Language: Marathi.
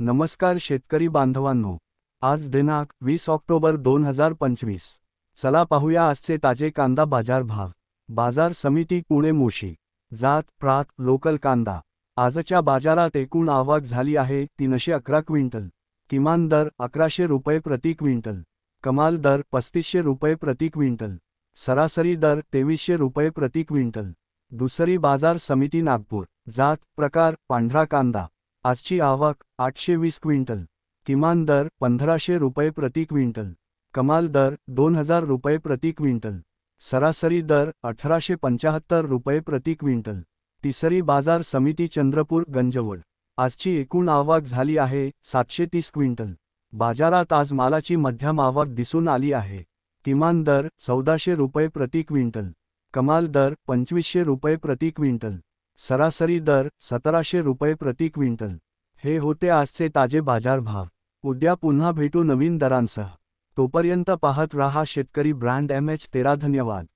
नमस्कार शेतकरी बांधवांनो, आज दिनांक 20 ऑक्टोबर 2025. चला पाहूया आजचे ताजे कांदा बाजार भाव. बाजार समिती पुणे मोशी. जात प्रात लोकल कांदा. आजच्या बाजारात एकूण आवक झाली आहे 311 क्विंटल. किमान दर 1100 रुपये प्रति क्विंटल. कमाल दर 3500 रुपये प्रति क्विंटल. सरासरी दर 2300 रुपये प्रति क्विंटल. दुसरी बाजार समिती नागपूर. जात प्रकार पांढरा कांदा. आजची आवक 820 क्विंटल. किमान दर 1500 रुपये प्रति क्विंटल. कमाल दर 2000 रुपये प्रति क्विंटल. सरासरी दर 1875 रुपये प्रति क्विंटल. तिसरी बाजार समिती चंद्रपूर गंजवड. आजची एकूण आवक झाली आहे 730 क्विंटल. बाजारात आज मालाची मध्यम आवक दिसून आली आहे. किमान दर 1400 रुपये प्रति क्विंटल. कमाल दर 2500 रुपये प्रति क्विंटल. सरासरी दर 1700 रुपये प्रति क्विंटल. हे होते आजचे ताजे बाजार भाव. उद्या पुन्हा भेटू नवीन दरांसह. तोपर्यंत पाहत राहा शेतकरी ब्रँड MH13. धन्यवाद.